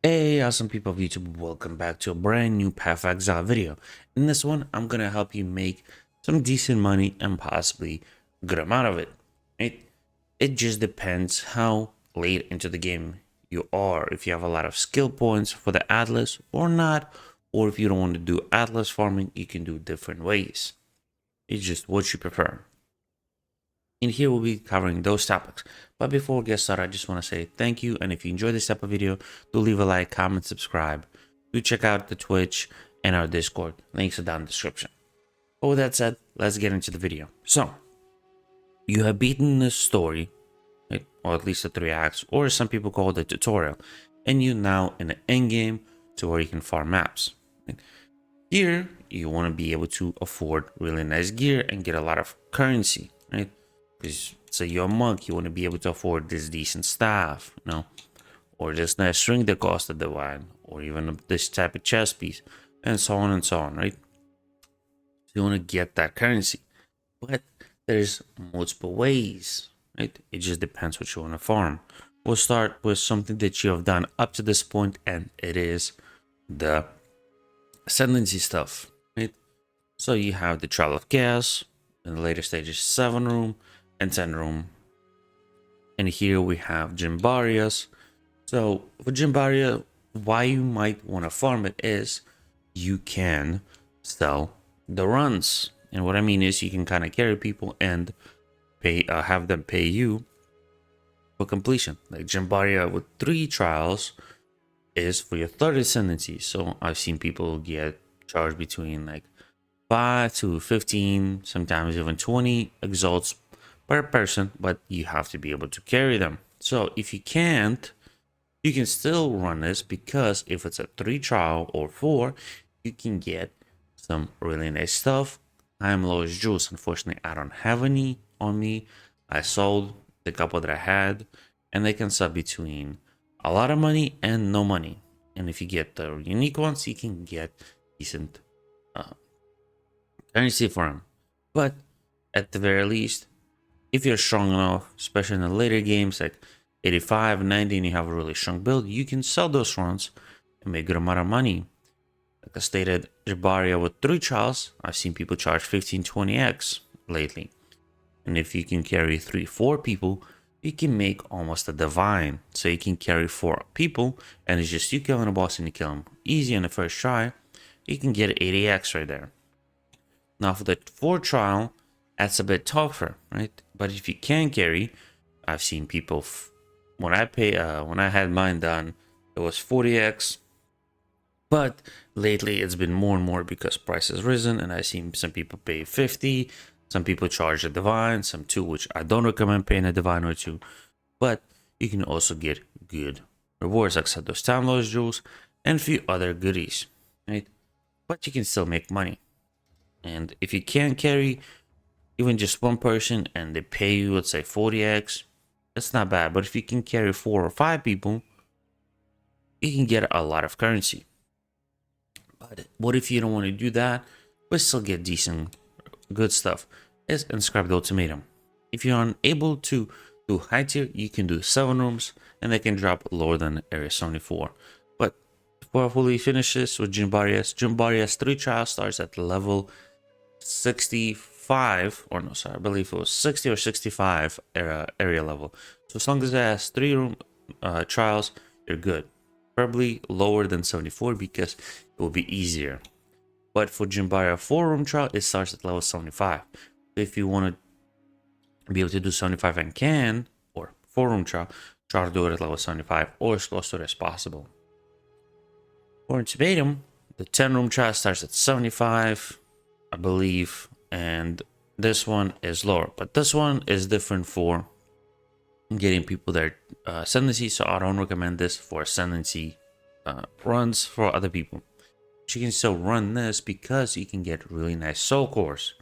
Hey, awesome people of YouTube, welcome back to a brand new Path of Exile video. In this one, I'm gonna help you make some decent money and possibly a good amount of it. It just depends how late into the game you are, if you have a lot of skill points for the Atlas or not, or if you don't want to do Atlas farming, you can do different ways. It's just what you prefer. In here, we'll be covering those topics. But before we get started, I just want to say thank you. And if you enjoyed this type of video, do leave a like, comment, subscribe. Do check out the Twitch and our Discord. Links are down in the description. But with that said, let's get into the video. So, you have beaten the story, right? Or at least the 3 acts, or some people call it the tutorial. And you're now in the end game to where you can farm maps. Right? Here, you want to be able to afford really nice gear and get a lot of currency, right? Because say you're a monk, you want to be able to afford this decent staff, or this nice string that costs a divine, or even this type of chest piece, and so on, right? So you want to get that currency, but there's multiple ways, right? It just depends what you want to farm. We'll start with something that you have done up to this point, and it is the ascendancy stuff, right? So you have the trial of chaos in the later stages, 7 room and 10 room, and here we have Gymbarius. So for Gymbaria, why you might want to farm it is you can sell the runs, and what I mean is you can kind of carry people and pay, have them pay you for completion. Like Gymbaria with 3 trials is for your 3rd ascendancy. So I've seen people get charged between like 5 to 15, sometimes even 20 exalts per person, but you have to be able to carry them. So if you can't, you can still run this, because if it's a 3 trial or 4, you can get some really nice stuff. I'm low as juice. Unfortunately, I don't have any on me. I sold the couple that I had, and they can sub between a lot of money and no money. And if you get the unique ones, you can get decent currency for them. But at the very least, if you're strong enough, especially in the later games like 85, 90, and you have a really strong build, you can sell those runs and make a good amount of money. Like I stated, Jabaria with 3 trials, I've seen people charge 15, 20x lately. And if you can carry 3, 4 people, you can make almost a divine. So you can carry 4 people, and it's just you killing a boss and you kill him easy on the first try. You can get 80x right there. Now for the 4 trial, that's a bit tougher, right? But if you can carry, I've seen people when I had mine done, it was 40x. But lately it's been more and more because price has risen, and I've seen some people pay 50, some people charge a divine, some 2, which I don't recommend paying a divine or 2. But you can also get good rewards, like those town loss jewels and a few other goodies, right? But you can still make money. And if you can't carry even just 1 person and they pay you, let's say 40x, that's not bad. But if you can carry 4 or 5 people, you can get a lot of currency. But what if you don't want to do that but still get decent good stuff? Is inscribe the ultimatum. If you're unable to do high tier, you can do 7 rooms, and they can drop lower than area 74. But before I fully finish this with Gymbarius 3 trial starts at level 65, or no, sorry, I believe it was 60 or 65 area level. So as long as it has 3 room trials, you're good. Probably lower than 74 because it will be easier. But for Gymbaria 4 room trial, it starts at level 75. If you want to be able to do 75 and can, or 4 room trial, try to do it at level 75 or as close to it as possible. For ultimatum, the 10 room trial starts at 75, I believe, and this one is lower. But this one is different for getting people their ascendancy, so I don't recommend this for ascendancy runs for other people. But you can still run this because you can get really nice soul cores.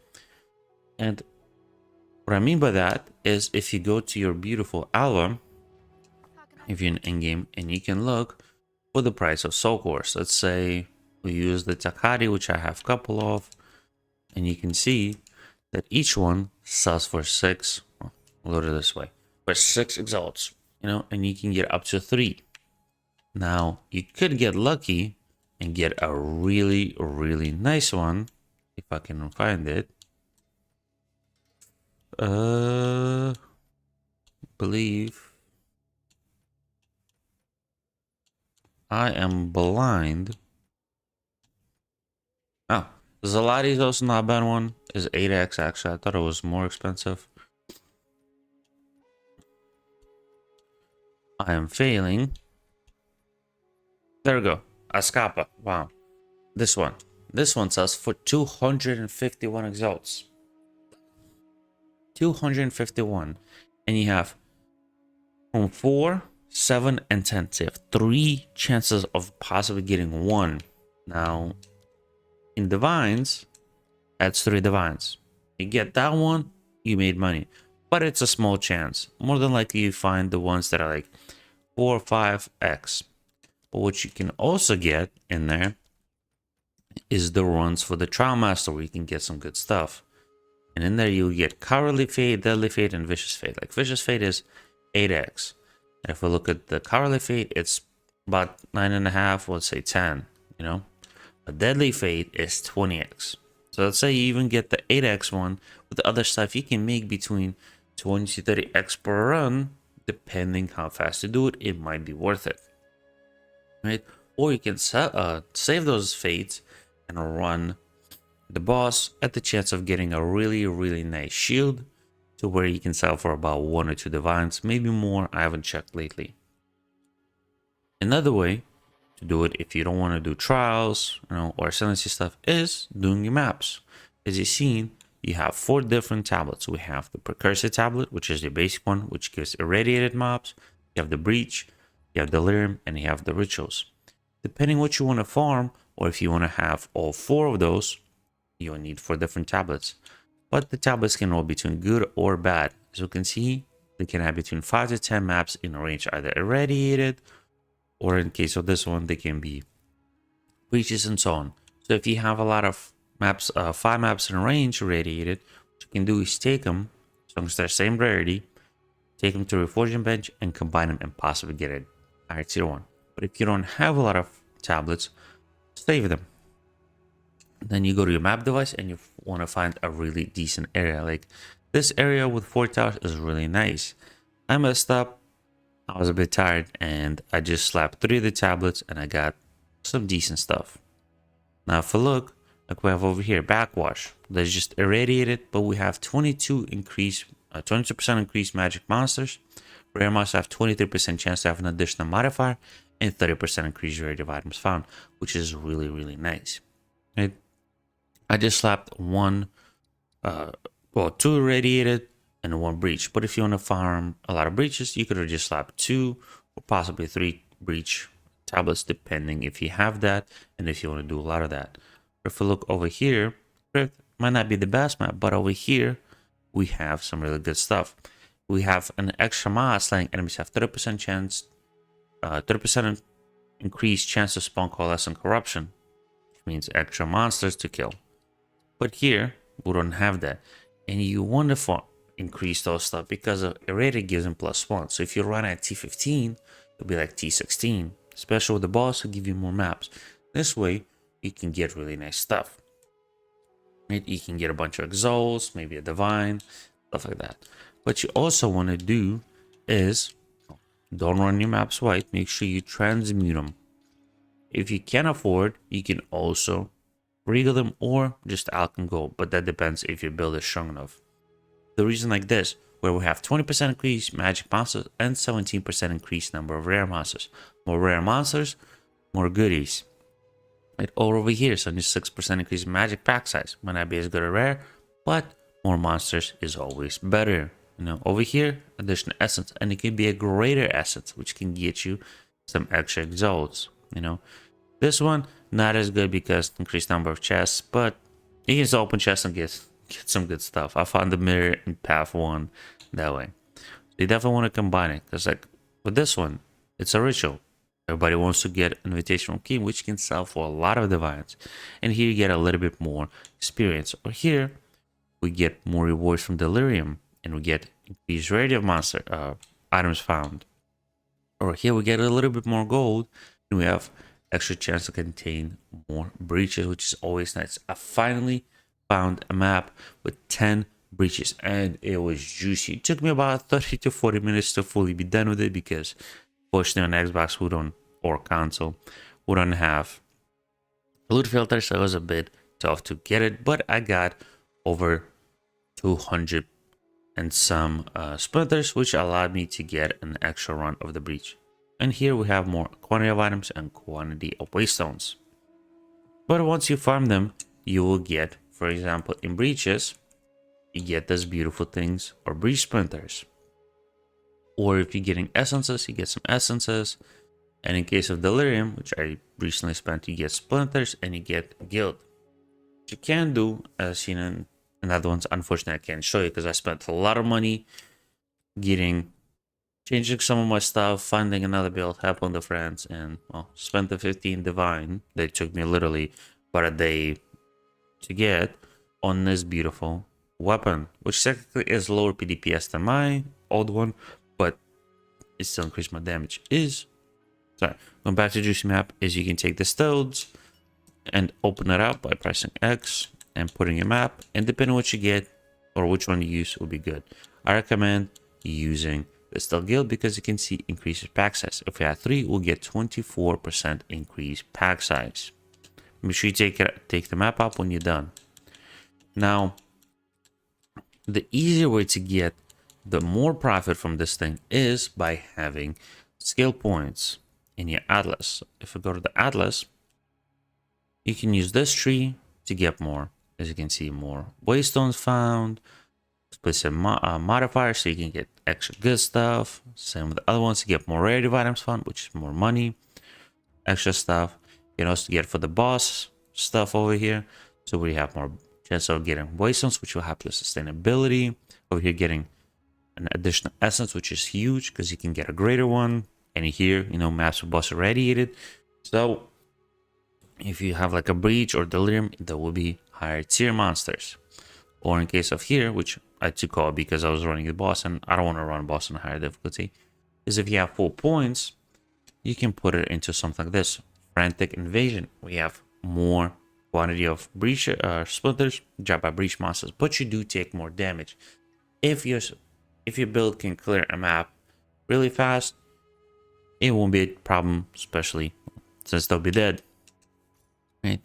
And what I mean by that is, if you go to your beautiful album, if you're in endgame, and you can look for the price of soul cores. Let's say we use the Takari, which I have a couple of, and you can see that each one sells for 6. Well, load it this way, for 6 exalts, and you can get up to 3. Now, you could get lucky and get a really, really nice one. If I can find it. Believe I am blind. Oh, Zalati is also not a bad one. Is 8x actually? I thought it was more expensive. I am failing. There we go. Ascapa. Wow. This one. This one sells for 251 exalts. 251. And you have from 4, 7, and 10. So you have 3 chances of possibly getting 1. Now, in divines, that's 3 divines. You get that one, you made money. But it's a small chance. More than likely you find the ones that are like 4 or 5x. But what you can also get in there is the runs for the Trial Master where you can get some good stuff. And in there you'll get Cowardly Fate, Deadly Fate, and Vicious Fate. Like Vicious Fate is 8x. And if we look at the Cowardly Fate, it's about 9.5, let's say 10, you know. A Deadly Fate is 20x. So let's say you even get the 8x one. With the other stuff, you can make between 20 to 30x per run. Depending how fast you do it, it might be worth it. Right? Or you can save those fates and run the boss at the chance of getting a really, really nice shield to where you can sell for about 1 or 2 divines, maybe more. I haven't checked lately. Another way to do it if you don't want to do trials, you know, or silency stuff is doing your maps. As you've seen, you have 4 different tablets. We have the Precursor tablet, which is the basic one, which gives irradiated mobs. You have the Breach, you have Delirium, and you have the Rituals. Depending what you want to farm, or if you want to have all 4 of those, you'll need 4 different tablets. But the tablets can roll between good or bad. As you can see, they can have between 5 to 10 maps in a range, either irradiated, or in case of this one, they can be breaches and so on. So if you have a lot of maps, 5 maps in range irradiated, what you can do is take them, as long as they're same rarity, take them to a Reforging Bench and combine them and possibly get a higher tier 1. But if you don't have a lot of tablets, save them. Then you go to your map device and you want to find a really decent area. Like this area with 4 towers is really nice. I messed up. I was a bit tired and I just slapped 3 of the tablets and I got some decent stuff. Now if we look, like we have over here, Backwash. That's just irradiated, but we have 22% increased magic monsters. Rare monsters have 23% chance to have an additional modifier and 30% increased rarity of items found, which is really, really nice. Right? I just slapped 2 irradiated and 1 breach. But if you want to farm a lot of breaches, you could have just slapped 2 or possibly 3 breach tablets, depending if you have that and if you want to do a lot of that. If we look over here, it might not be the best map, but over here we have some really good stuff. We have an extra mass letting enemies have 30% chance, 30% increased chance to spawn coalescent corruption, which means extra monsters to kill. But here, we don't have that. And you want to increase those stuff because of irradiated gives them +1. So if you run at T15, it'll be like T16. Especially with the boss, will give you more maps. This way, you can get really nice stuff. Right? You can get a bunch of exals, maybe a divine, stuff like that. What you also want to do is, don't run your maps white. Make sure you transmute them. If you can afford, you can also regal them or just alch and gold, but that depends if your build is strong enough. The reason like this, where we have 20% increased magic monsters and 17% increased number of rare monsters. More rare monsters, more goodies. Right over here, 76% increased magic pack size. Might not be as good or rare, but more monsters is always better. You know, over here, additional essence, and it can be a greater essence, which can get you some extra exalts. You know, this one not as good because increased number of chests, but you can just open chests and get some good stuff. I found the mirror in path 1 that way. So you definitely want to combine it, because like with this one, it's a ritual. Everybody wants to get invitation from king, which can sell for a lot of divines, and here you get a little bit more experience. Or here we get more rewards from delirium, and we get increased rarity of monster items found. Or here we get a little bit more gold, and we have extra chance to contain more breaches, which is always nice. I finally found a map with 10 breaches, and it was juicy. It took me about 30 to 40 minutes to fully be done with it, because fortunately on Xbox we don't, or console, we don't have loot filter, so it was a bit tough to get it. But I got over 200 and some splinters, which allowed me to get an extra run of the breach. And here we have more quantity of items and quantity of waystones. But once you farm them, you will get, for example, in breaches, you get these beautiful things, or breach splinters. Or if you're getting essences, you get some essences. And in case of delirium, which I recently spent, you get splinters and you get guild. What you can do, as seen in another ones, unfortunately I can't show you because I spent a lot of money changing some of my stuff, finding another build, helping the friends, and well, spent the 15 divine that took me literally about a day to get on this beautiful weapon, which technically is lower PDPS than my old one, but it still increased my damage. Sorry, going back to juicy map, is you can take the stones and open it up by pressing X and putting a map, and depending on what you get or which one you use will be good. I recommend using the Stealth Guild because you can see increases pack size. If we have 3, we'll get 24% increased pack size. Make sure you take the map up when you're done. Now, the easier way to get the more profit from this thing is by having skill points in your atlas. If we go to the atlas, you can use this tree to get more. As you can see, more waystones found, explicit modifiers, so you can get extra good stuff. Same with the other ones, to get more rarity items found, which is more money, extra stuff. You can also get for the boss stuff over here, so we have more chance of getting waystones, which will help your sustainability. Over here, getting an additional essence, which is huge because you can get a greater one. And here, maps with boss irradiated. So if you have like a breach or delirium, there will be higher tier monsters. Or in case of here, which I took out because I was running the boss and I don't want to run boss on higher difficulty, is if you have 4 points, you can put it into something like this. Frantic Invasion. We have more quantity of breach splinters dropped by breach monsters, but you do take more damage. If your build can clear a map really fast, it won't be a problem, especially since they'll be dead. Right?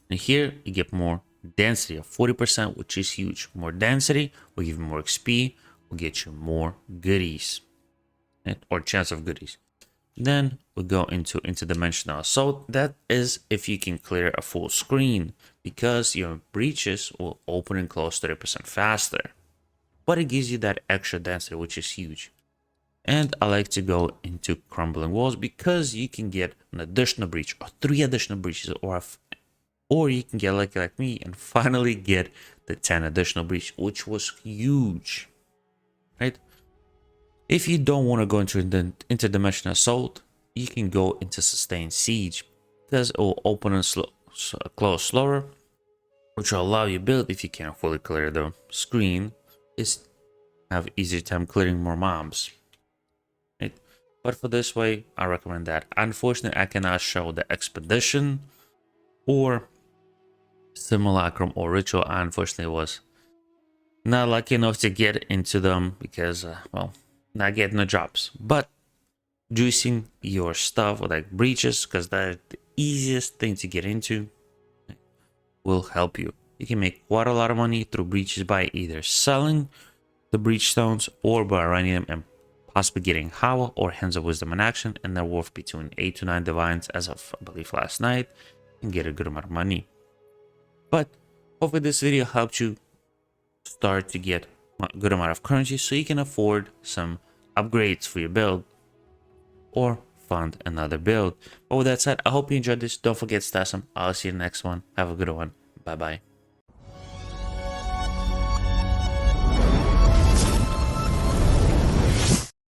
And here you get more density of 40%, which is huge. More density will give you more XP, will get you more goodies, right? Or chance of goodies. Then we go into interdimensional assault. That is if you can clear a full screen, because your breaches will open and close 30% faster. But it gives you that extra density, which is huge. And I like to go into crumbling walls because you can get an additional breach or 3 additional breaches, or you can get lucky like me and finally get the 10 additional breach, which was huge, right? If you don't want to go into the interdimensional assault, you can go into sustained siege because it will open and close slower, which will allow you build, if you can't fully clear the screen, is have easier time clearing more mobs. Right? But for this way, I recommend that. Unfortunately, I cannot show the expedition or simulacrum or ritual. I unfortunately was not lucky enough to get into them because, well, not getting the drops. But juicing your stuff with like breaches, because that's the easiest thing to get into, will help you. You can make quite a lot of money through breaches by either selling the breach stones or by running them and possibly getting Howl or Hands of Wisdom in action, and they're worth between 8 to 9 divines as of, I believe, last night, and get a good amount of money. But hopefully this video helped you start to get a good amount of currency so you can afford some upgrades for your build or fund another build. But with that said, I hope you enjoyed this. Don't forget to smash them. I'll see you in the next one. Have a good one. Bye bye.